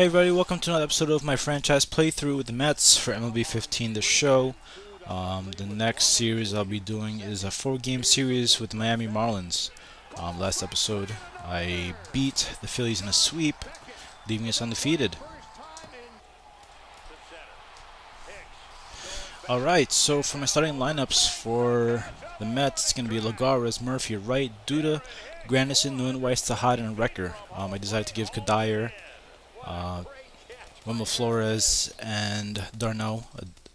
Hey everybody, welcome to another episode of my franchise playthrough with the Mets for MLB 15, the show. The next series I'll be doing is a 4-game series with the Miami Marlins. Last episode, I beat the Phillies in a sweep, leaving us undefeated. Alright, so for my starting lineups for the Mets, it's going to be Lagares, Murphy, Wright, Duda, Granderson, Nguyen, Tejada, and Recker. I decided to give Kadire, Wilmer Flores, and Darno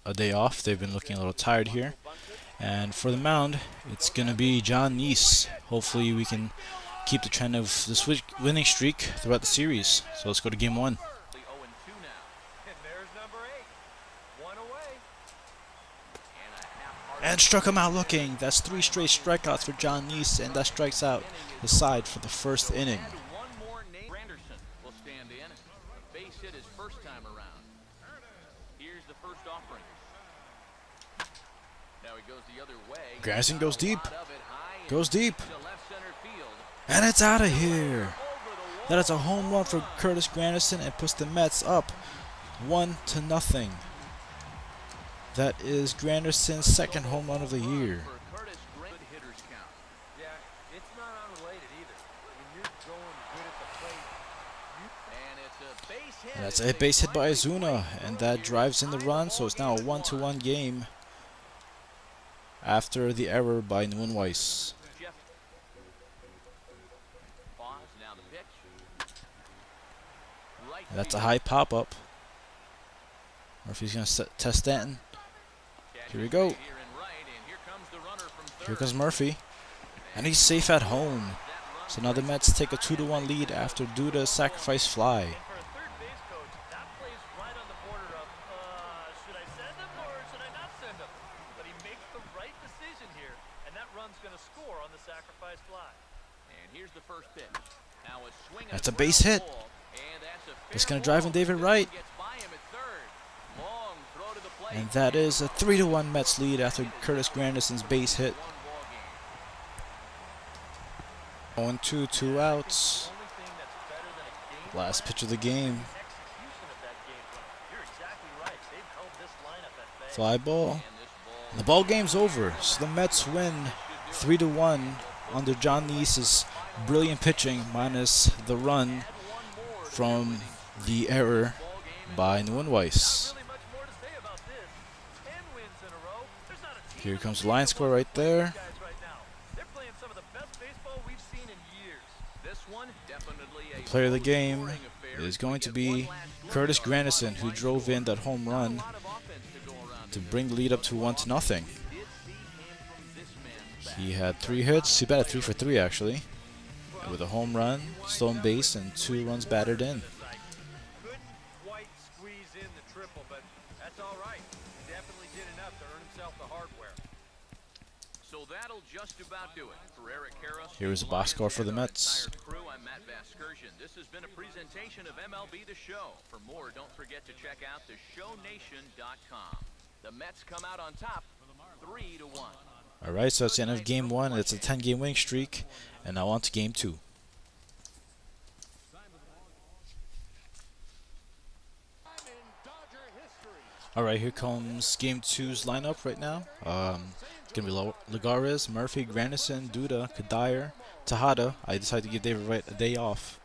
a day off. They've been looking a little tired here. And for the mound, it's going to be John Neese. Hopefully we can keep the trend of this winning streak throughout the series. So let's go to game 1. And struck him out looking. That's 3 straight strikeouts for John Neese, and that strikes out the side for the first inning. Granderson goes deep. And it's out of here. That is a home run for Curtis Granderson and puts the Mets up 1-0. That is Granderson's second home run of the year. And that's a base hit by Azuna, and that drives in the run, so it's now a 1-1 game after the error by Nguyen. That's a high pop-up. Murphy's going to test Stanton. Here we go. Here comes Murphy. And he's safe at home. So now the Mets take a 2-1 lead after Duda's sacrifice fly. That's a base hit. It's going to drive in David Wright. And that is a 3-1 Mets lead after Curtis Granderson's base hit. 1-2, 2 outs. Last pitch of the game. Fly ball. And the ball game's over. So the Mets win 3-1 under John Neese's brilliant pitching, minus the run from the error by Nguyen. Here comes the line score right there. The player of the game is going to be Curtis Granderson, who drove in that home run to bring the lead up to 1-0. He had 3 hits. He batted 3 for 3 actually, with a home run, stolen base, and 2 runs batted in. Here is a box score for the Mets. This has been a presentation of MLB The Show. For more, don't forget to check out theshownation.com. The Mets come out on top 3-1. Alright, so that's the end of game 1. It's a 10-game winning streak. And now on to game 2. Alright, here comes game 2's lineup right now. It's going to be Lagares, Murphy, Granderson, Duda, Kadire, Tejada. I decided to give David Wright a day off.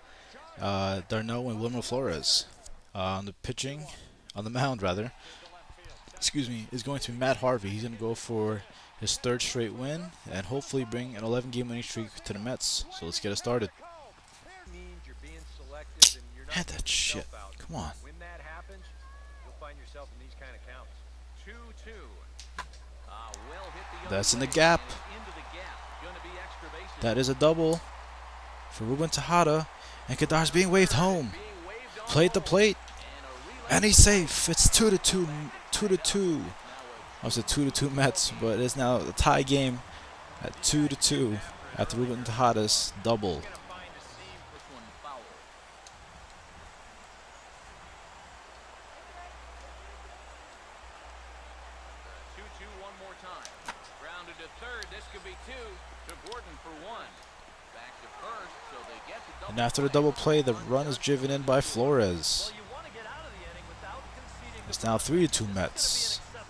Darno and Wilmer Flores. On the mound rather, is going to be Matt Harvey. He's going to go for his 3rd straight win and hopefully bring an 11-game winning streak to the Mets. So let's get it started. Had that shit. Come on. When that happens, you'll find yourself in these kind of counts. 2-2. That's in the gap. That is a double for Ruben Tejada, and Kadire's being waved home. Plate the plate, and he's safe. It's 2-2. 2-2. I was a 2-2 Mets, but it's now a tie game at 2-2 after Ruben Tejada's double. And after the double play, the run is driven in by Flores. It's now 3-2 Mets. Well,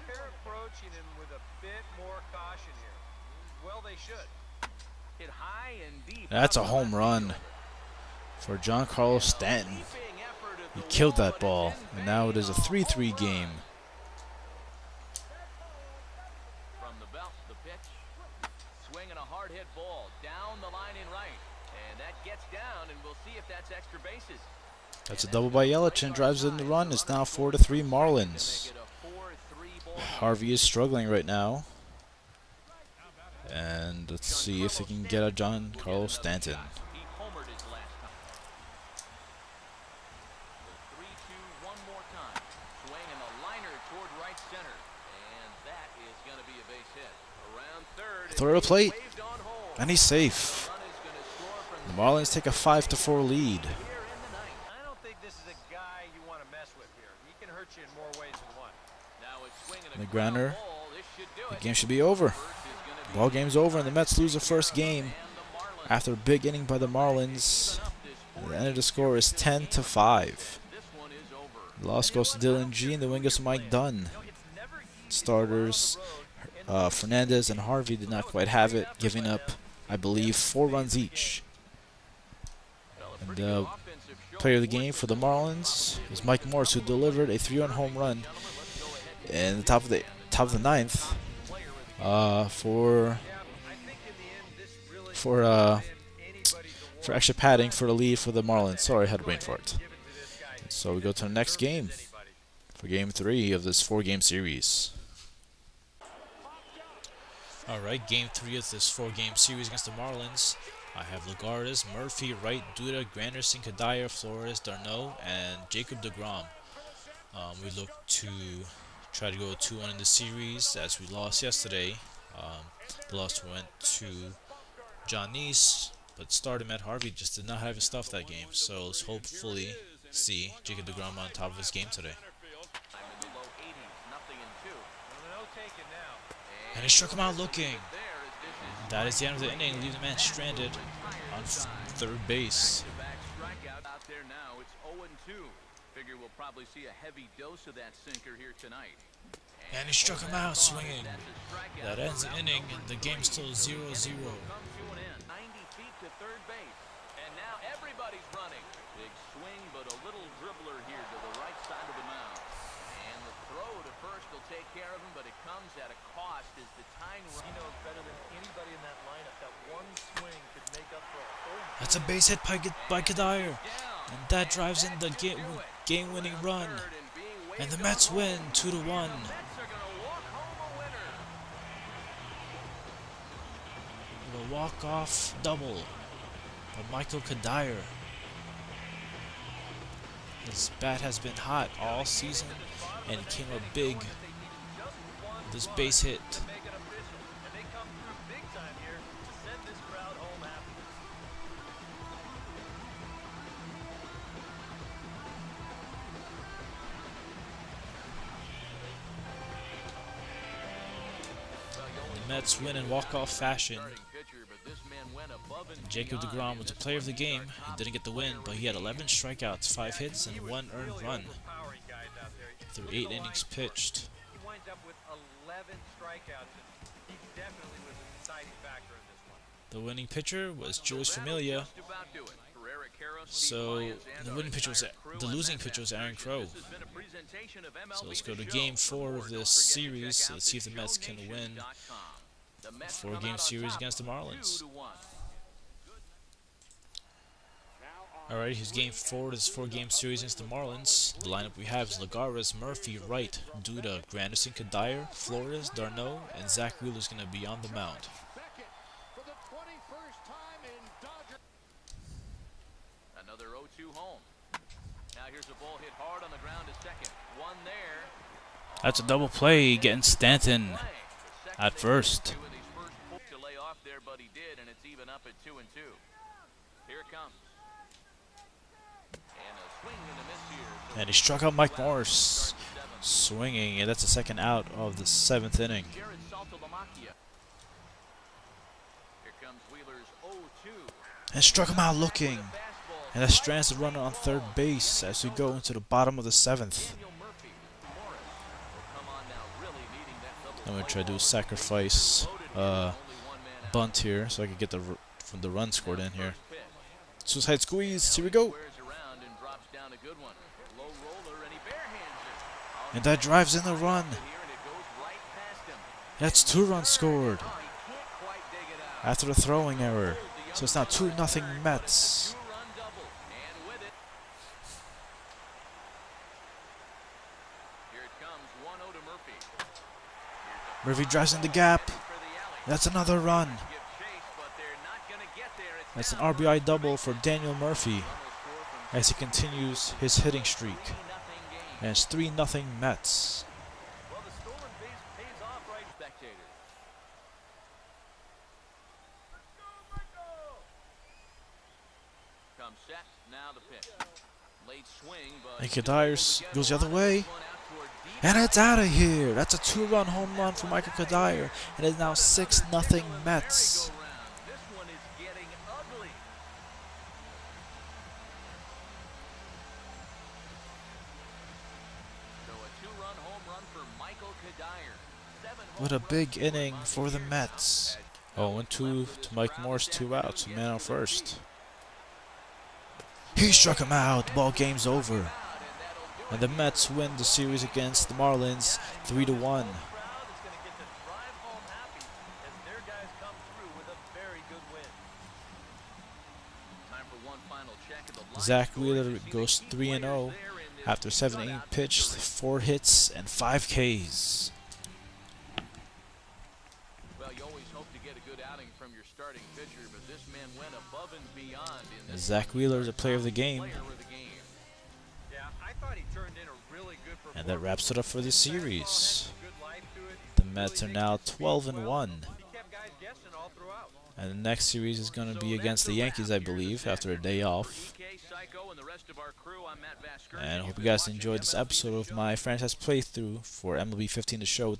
they're approaching him with a bit more caution here. Well, they should. Hit high and deep. That's a home run for Giancarlo Stanton. He killed that ball, and now it is a 3-3 game. From the belt, the pitch. Swinging a hard hit ball down the line in right. And that gets down, and we'll see if that's extra bases. That's a double by Yelich and drives in the run. It's now 4-3 Marlins. Harvey is struggling right now. And let's see if they can get a Giancarlo Stanton. He homered his last time. The 3-2 one more time. Swinging a liner toward right center. And that is going to be a base hit. Around third. Throw to the plate. Waved on home. And he's safe. Run is going to score from The Marlins take a 5-4 lead. here in the ninth. I don't think this is a guy you want to mess with here. He can hurt you in more ways than one. Now it's swinging a The grounder. ground ball. This should do The it. game should be over. First is gonna be Ball game's over, and the Mets lose the first game and the Marlins. after a big inning by the Marlins. Up this And the end of the score is 10-5. This one is over. The loss goes to Dylan G, and the win goes to Mike Dunn. Starters Fernandez and Harvey did not quite have it, giving up, I believe, 4 runs each. And the player of the game for the Marlins was Mike Morse, who delivered a 3-run home run in the top of the ninth for extra padding for the lead for the Marlins. Sorry, I had to wait for it. So we go to the next game for Game 3 of this 4-game series. Alright, Game 3 of this 4-game series against the Marlins. I have Legares, Murphy, Wright, Duda, Granderson, Kadire, Flores, Darno, and Jacob deGrom. We look to try to go 2-1 in the series as we lost yesterday. The loss went to John Neese, but starter Matt Harvey just did not have his stuff that game. So let's hopefully see Jacob deGrom on top of his game today. And he struck him out looking. That is the end of the inning, leaving the man stranded on third base. Out there now, it's 0-2. Figure we'll probably see a heavy dose of that sinker here tonight. And he struck him out swinging. That ends the inning, and the game's still 0-0. Comes to an end. 90 feet to third base. And now everybody's running. Big swing, but a little dribbler here to the right side of the mound. And the throw to first will take care of him, but it comes at a cost as the tying run. He knows better than anybody in that lineup that one swing could make up for a whole. That's a base hit by Kadire. And that drives in the game-winning run. And the Mets win 2-1. Mets are going to walk home a winner. A walk-off double by Michael Kadire. His bat has been hot all season, and it came up big. This base hit. Make it official, and they come through big time here to send this crowd home happy. The Mets win in walk-off fashion. Pitcher, but this man went above and Jacob deGrom was the player of the game. He didn't get the win, but he had 11 strikeouts, 5 hits, and 1 earned run Powering guys out there. through 8 innings pitched. He winds up with 11 strikeouts, and he definitely was a deciding factor in this one. The winning pitcher was Jules Familia. just about do it. Herrera, Carroll, Steve So Lyons, and the our winning pitcher was entire crew the and losing that pitcher was net Aaron action. Crow. This has been a presentation of MLB So let's go The to Show. Game For 4 more, of don't this forget to series. check out Let's see if the Mets can win theShowNation.com. The a Mets come 4-game out on series top, against the Marlins. 2-1. Alright, here's Game 4 of this 4-game series against the Marlins. The lineup we have is Legares, Murphy, Wright, Duda, Granderson, Kadire, Flores, Darno, and Zach Wheeler's going to be on the mound. Another 0-2 home. Now here's a ball hit hard on the ground to second. One there. That's a double play getting Stanton Play. The second at first. two of these first four to lay off there, but he did, and it's even up at 2-2. Here it comes. And a swing and a miss here. So And he struck out Mike Morse, starts the seventh. swinging, and that's the second out of the 7th inning. Jared Saltalamacchia. Here comes Wheeler's 0-2. And struck him out looking. Fastball. And that strands the runner on third base as we go into the bottom of the 7th. Daniel Murphy. I'm gonna try to do a sacrifice bunt here so I can get from the run scored in here. Suicide squeeze. Here we go. And that drives in the run. That's 2 runs scored after the throwing error. So it's now 2-0 Mets. Murphy drives in the gap. That's another run. That's an RBI double for Daniel Murphy as he continues his hitting streak. And it's 3-0 Mets. And Kadire goes the other way. And it's out of here. That's a 2-run home run for Michael Kadire. And it's now 6-0 Mets. What a big inning for the Mets. 0-2 to Mike Morse, 2 outs, man on first. He struck him out. The ball game's over. And the Mets win the series against the Marlins 3-1. Zach Wheeler goes 3-0 after 7 innings pitched, 4 hits, and 5 Ks. And Zach Wheeler is a player of the game. And that wraps it up for the series. The Mets are now 12-1. And the next series is going to be against the Yankees, I believe, after a day off. And I hope you guys enjoyed this episode of my franchise playthrough for MLB 15 The Show.